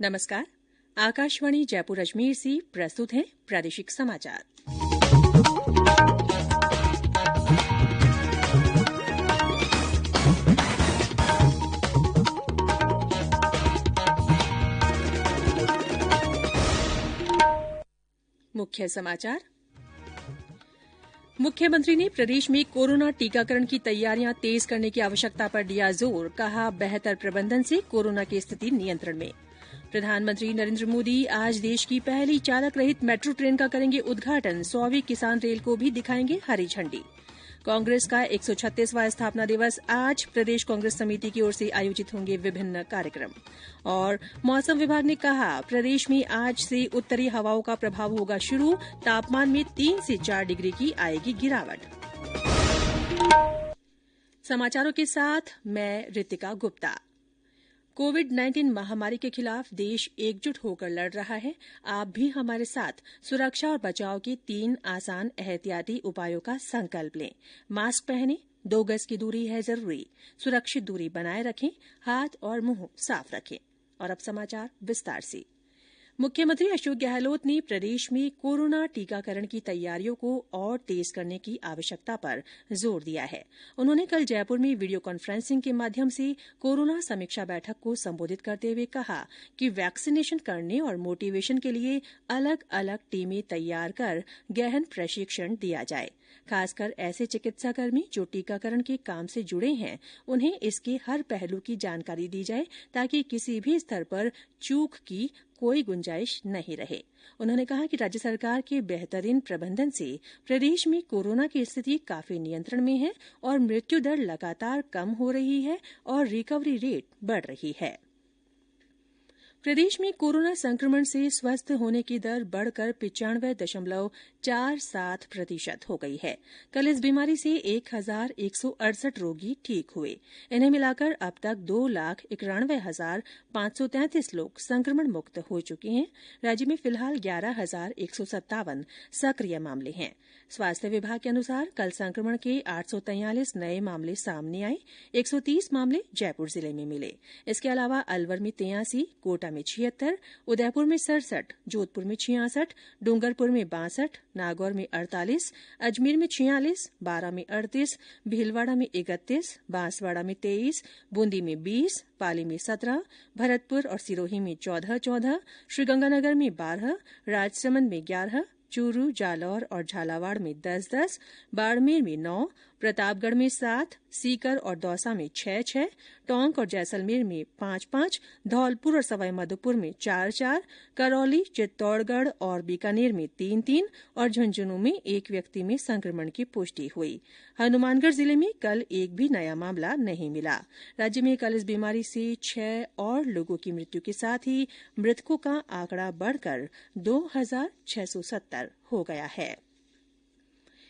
नमस्कार। आकाशवाणी जयपुर अजमेर से प्रस्तुत है प्रादेशिक समाचार। मुख्य समाचार। मुख्यमंत्री ने प्रदेश में कोरोना टीकाकरण की तैयारियां तेज करने की आवश्यकता पर दिया जोर। कहा, बेहतर प्रबंधन से कोरोना की स्थिति नियंत्रण में। प्रधानमंत्री नरेंद्र मोदी आज देश की पहली चालक रहित मेट्रो ट्रेन का करेंगे उद्घाटन। 100वीं किसान रेल को भी दिखाएंगे हरी झंडी। कांग्रेस का 136वां स्थापना दिवस आज। प्रदेश कांग्रेस समिति की ओर से आयोजित होंगे विभिन्न कार्यक्रम। और मौसम विभाग ने कहा, प्रदेश में आज से उत्तरी हवाओं का प्रभाव होगा शुरू। तापमान में 3 से 4 डिग्री की आएगी गिरावट। समाचारों के साथ मैं रितिका गुप्ता। कोविड-19 महामारी के खिलाफ देश एकजुट होकर लड़ रहा है। आप भी हमारे साथ सुरक्षा और बचाव के 3 आसान एहतियाती उपायों का संकल्प लें। मास्क पहनें, 2 गज की दूरी है जरूरी, सुरक्षित दूरी बनाए रखें, हाथ और मुंह साफ रखें। और अब समाचार विस्तार से। मुख्यमंत्री अशोक गहलोत ने प्रदेश में कोरोना टीकाकरण की तैयारियों को और तेज करने की आवश्यकता पर जोर दिया है। उन्होंने कल जयपुर में वीडियो कॉन्फ्रेंसिंग के माध्यम से कोरोना समीक्षा बैठक को संबोधित करते हुए कहा कि वैक्सीनेशन करने और मोटिवेशन के लिए अलग अलग टीमें तैयार कर गहन प्रशिक्षण दिया जाए। खासकर ऐसे चिकित्साकर्मी जो टीकाकरण के काम से जुड़े हैं, उन्हें इसके हर पहलू की जानकारी दी जाए ताकि किसी भी स्तर पर चूक की कोई गुंजाइश नहीं रहे। उन्होंने कहा कि राज्य सरकार के बेहतरीन प्रबंधन से प्रदेश में कोरोना की स्थिति काफी नियंत्रण में है और मृत्यु दर लगातार कम हो रही है और रिकवरी रेट बढ़ रही है। प्रदेश में कोरोना संक्रमण से स्वस्थ होने की दर बढ़कर 95.47% हो गई है। कल इस बीमारी से 1,168 रोगी ठीक हुए। इन्हें मिलाकर अब तक 2,91,533 लोग संक्रमण मुक्त हो चुके हैं। राज्य में फिलहाल 11,157 सक्रिय मामले हैं। स्वास्थ्य विभाग के अनुसार कल संक्रमण के 843 नए मामले सामने आए। 130 मामले जयपुर जिले में मिले। इसके अलावा अलवर में 83, कोटा में 76, उदयपुर में 67, जोधपुर में 66, डूंगरपुर में 62, नागौर में 48, अजमेर में 46, बारां में 38, भीलवाड़ा में 31, बांसवाड़ा में 23, बूंदी में 20, पाली में 17, भरतपुर और सिरोही में 14, श्रीगंगानगर में 12, राजसमंद में 11, चूरू, जालौर और झालावाड़ में 10, बाड़मेर में 9, प्रतापगढ़ में 7, सीकर और दौसा में 6, टोंक और जैसलमेर में 5, धौलपुर और सवाईमाधोपुर में 4, करौली, चित्तौड़गढ़ और बीकानेर में 3 और झुंझुनू में 1 व्यक्ति में संक्रमण की पुष्टि हुई। हनुमानगढ़ जिले में कल एक भी नया मामला नहीं मिला। राज्य में कल इस बीमारी से 6 और लोगों की मृत्यु के साथ ही मृतकों का आंकड़ा बढ़कर 2,670 हो गया है।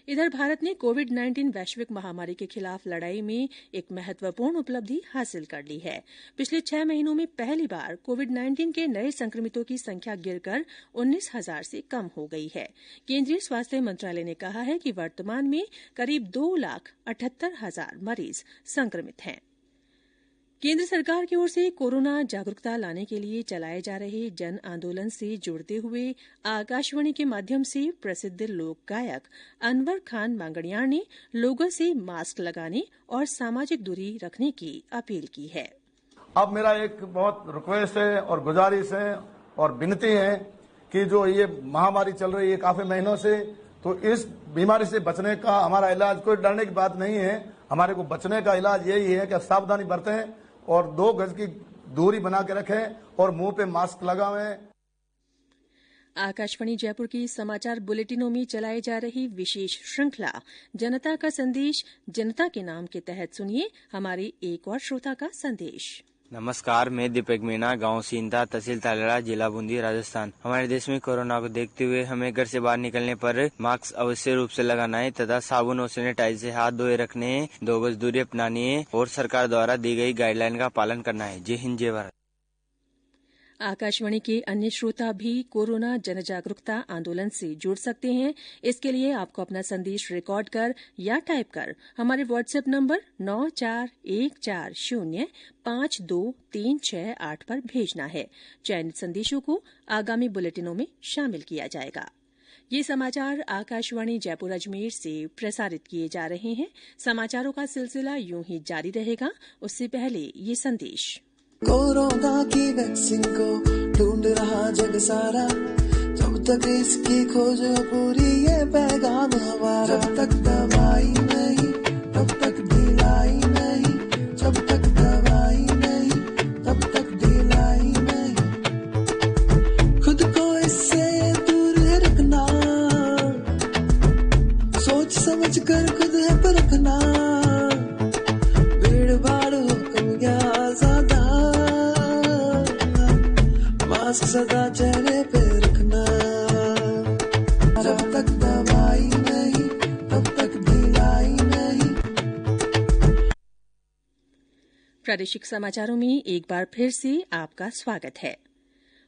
इधर भारत ने कोविड-19 वैश्विक महामारी के खिलाफ लड़ाई में एक महत्वपूर्ण उपलब्धि हासिल कर ली है। पिछले 6 महीनों में पहली बार कोविड-19 के नए संक्रमितों की संख्या गिरकर 19,000 से कम हो गई है। केंद्रीय स्वास्थ्य मंत्रालय ने कहा है कि वर्तमान में करीब 2,78,000 मरीज संक्रमित हैं। केंद्र सरकार की ओर से कोरोना जागरूकता लाने के लिए चलाए जा रहे जन आंदोलन से जुड़ते हुए आकाशवाणी के माध्यम से प्रसिद्ध लोक गायक अनवर खान मांगड़ियार ने लोगों से मास्क लगाने और सामाजिक दूरी रखने की अपील की है। अब मेरा एक बहुत रिक्वेस्ट है और गुजारिश है और विनती है कि जो ये महामारी चल रही है काफी महीनों से, तो इस बीमारी से बचने का हमारा इलाज कोई डरने की बात नहीं है। हमारे को बचने का इलाज यही है कि सावधानी बरतें और 2 गज की दूरी बना के रखें और मुंह पे मास्क लगावें। आकाशवाणी जयपुर की समाचार बुलेटिनों में चलाई जा रही विशेष श्रृंखला जनता का संदेश जनता के नाम के तहत सुनिए हमारे एक और श्रोता का संदेश। नमस्कार, मैं दीपक मीणा, गांव सींधा, तहसील तालेड़ा, जिला बूंदी, राजस्थान। हमारे देश में कोरोना को देखते हुए हमें घर से बाहर निकलने पर मास्क अवश्य रूप से लगाना है तथा साबुन और सैनिटाइजर से हाथ धोए रखने, 2 गज दूरी अपनानी है और सरकार द्वारा दी गई गाइडलाइन का पालन करना है। जय हिंद, जय भारत। आकाशवाणी के अन्य श्रोता भी कोरोना जन जागरूकता आंदोलन से जुड़ सकते हैं। इसके लिए आपको अपना संदेश रिकॉर्ड कर या टाइप कर हमारे व्हाट्सएप नंबर 9414052368 पर भेजना है। चयनित संदेशों को आगामी बुलेटिनों में शामिल किया जाएगा। ये समाचार आकाशवाणी जयपुर अजमेर से प्रसारित किए जा रहे हैं। समाचारों का सिलसिला यूं ही जारी रहेगा। उससे पहले ये संदेश। कोरोना की वैक्सीन को ढूंढ रहा जग सारा, जब तक इसकी खोज पूरी ये पैगाम हमारा। जब तक दवाई नहीं तब तक ढिलाई नहीं, जब तक दवाई नहीं तब तक ढिलाई नहीं। खुद को इससे दूर रखना, सोच समझ कर खुद है परखना। भीड़ भाड़ हो कम या ज्यादा, मास्क सदा चेहरे पे रखना। जब तक दवाई नहीं तब तक ढिलाई नहीं। प्रादेशिक समाचारों में एक बार फिर से आपका स्वागत है।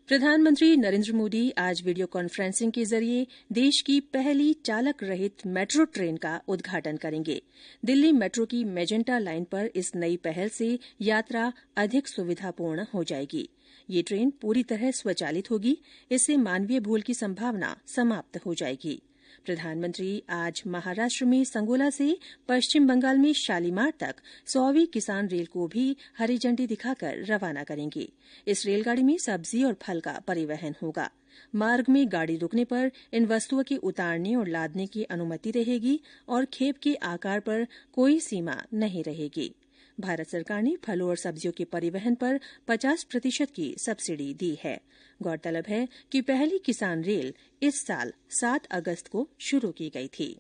प्रधानमंत्री नरेंद्र मोदी आज वीडियो कॉन्फ्रेंसिंग के जरिए देश की पहली चालक रहित मेट्रो ट्रेन का उद्घाटन करेंगे। दिल्ली मेट्रो की मेजेंटा लाइन पर इस नई पहल से यात्रा अधिक सुविधापूर्ण हो जाएगी। ये ट्रेन पूरी तरह स्वचालित होगी। इससे मानवीय भूल की संभावना समाप्त हो जाएगी। प्रधानमंत्री आज महाराष्ट्र में संगोला से पश्चिम बंगाल में शालीमार तक 100वीं किसान रेल को भी हरी झंडी दिखाकर रवाना करेंगे। इस रेलगाड़ी में सब्जी और फल का परिवहन होगा। मार्ग में गाड़ी रुकने पर इन वस्तुओं के उतारने और लादने की अनुमति रहेगी और खेप के आकार पर कोई सीमा नहीं रहेगी। भारत सरकार ने फलों और सब्जियों के परिवहन पर 50% की सब्सिडी दी है। गौरतलब है कि पहली किसान रेल इस साल 7 अगस्त को शुरू की गई थी।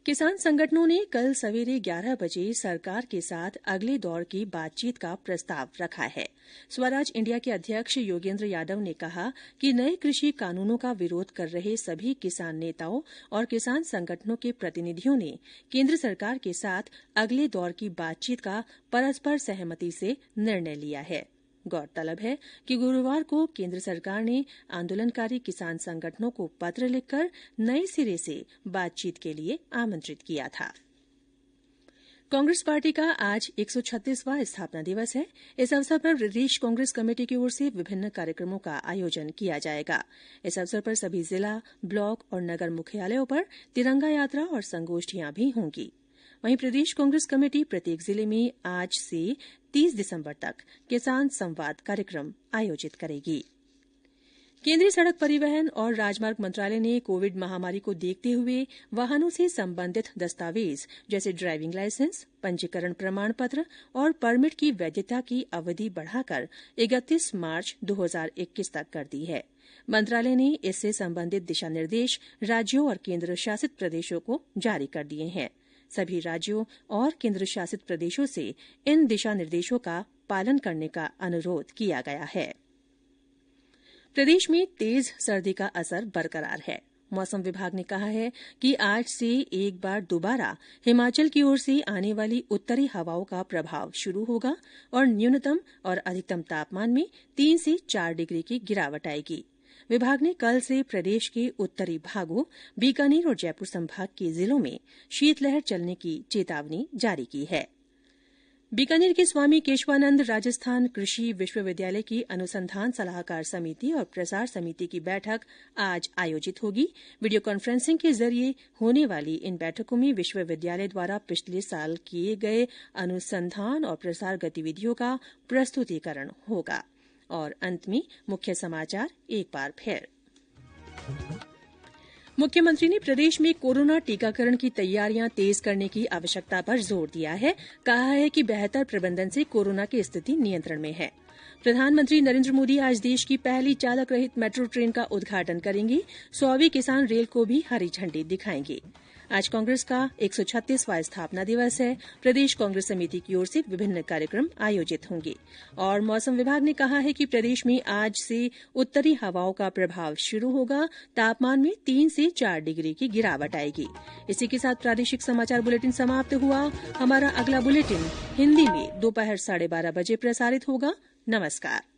किसान संगठनों ने कल सवेरे 11 बजे सरकार के साथ अगले दौर की बातचीत का प्रस्ताव रखा है। स्वराज इंडिया के अध्यक्ष योगेंद्र यादव ने कहा कि नए कृषि कानूनों का विरोध कर रहे सभी किसान नेताओं और किसान संगठनों के प्रतिनिधियों ने केंद्र सरकार के साथ अगले दौर की बातचीत का परस्पर सहमति से निर्णय लिया है। गौरतलब है कि गुरुवार को केंद्र सरकार ने आंदोलनकारी किसान संगठनों को पत्र लिखकर नए सिरे से बातचीत के लिए आमंत्रित किया था। कांग्रेस पार्टी का आज 136वां स्थापना दिवस है। इस अवसर पर प्रदेश कांग्रेस कमेटी की ओर से विभिन्न कार्यक्रमों का आयोजन किया जाएगा। इस अवसर पर सभी जिला, ब्लॉक और नगर मुख्यालयों पर तिरंगा यात्रा और संगोष्ठियां भी होंगी। वहीं प्रदेश कांग्रेस कमेटी प्रत्येक जिले में आज से 30 दिसंबर तक किसान संवाद कार्यक्रम आयोजित करेगी। केंद्रीय सड़क परिवहन और राजमार्ग मंत्रालय ने कोविड महामारी को देखते हुए वाहनों से संबंधित दस्तावेज जैसे ड्राइविंग लाइसेंस, पंजीकरण प्रमाण पत्र और परमिट की वैधता की अवधि बढ़ाकर 31 मार्च 2021 तक कर दी है। मंत्रालय ने इससे संबंधित दिशा निर्देश राज्यों और केंद्र शासित प्रदेशों को जारी कर दिए हैं। सभी राज्यों और केंद्र शासित प्रदेशों से इन दिशा निर्देशों का पालन करने का अनुरोध किया गया है। प्रदेश में तेज सर्दी का असर बरकरार है। मौसम विभाग ने कहा है कि आज से एक बार दोबारा हिमाचल की ओर से आने वाली उत्तरी हवाओं का प्रभाव शुरू होगा और न्यूनतम और अधिकतम तापमान में 3 से 4 डिग्री की गिरावट आएगी। विभाग ने कल से प्रदेश के उत्तरी भागों, बीकानेर और जयपुर संभाग के जिलों में शीतलहर चलने की चेतावनी जारी की है। बीकानेर के स्वामी केशवानंद राजस्थान कृषि विश्वविद्यालय की अनुसंधान सलाहकार समिति और प्रसार समिति की बैठक आज आयोजित होगी। वीडियो कॉन्फ्रेंसिंग के जरिए होने वाली इन बैठकों में विश्वविद्यालय द्वारा पिछले साल किए गए अनुसंधान और प्रसार गतिविधियों का प्रस्तुतिकरण होगा। और अंत में मुख्य समाचार एक बार फिर। मुख्यमंत्री ने प्रदेश में कोरोना टीकाकरण की तैयारियां तेज करने की आवश्यकता पर जोर दिया है। कहा है कि बेहतर प्रबंधन से कोरोना की स्थिति नियंत्रण में है। प्रधानमंत्री नरेंद्र मोदी आज देश की पहली चालक रहित मेट्रो ट्रेन का उद्घाटन करेंगे। 100वीं किसान रेल को भी हरी झंडी दिखाएंगे। आज कांग्रेस का 136वां स्थापना दिवस है। प्रदेश कांग्रेस समिति की ओर से विभिन्न कार्यक्रम आयोजित होंगे। और मौसम विभाग ने कहा है कि प्रदेश में आज से उत्तरी हवाओं का प्रभाव शुरू होगा। तापमान में 3 से 4 डिग्री की गिरावट आएगी। इसी के साथ प्रादेशिक समाचार बुलेटिन समाप्त हुआ। हमारा अगला बुलेटिन हिन्दी में दोपहर 12:30 बजे प्रसारित होगा। नमस्कार।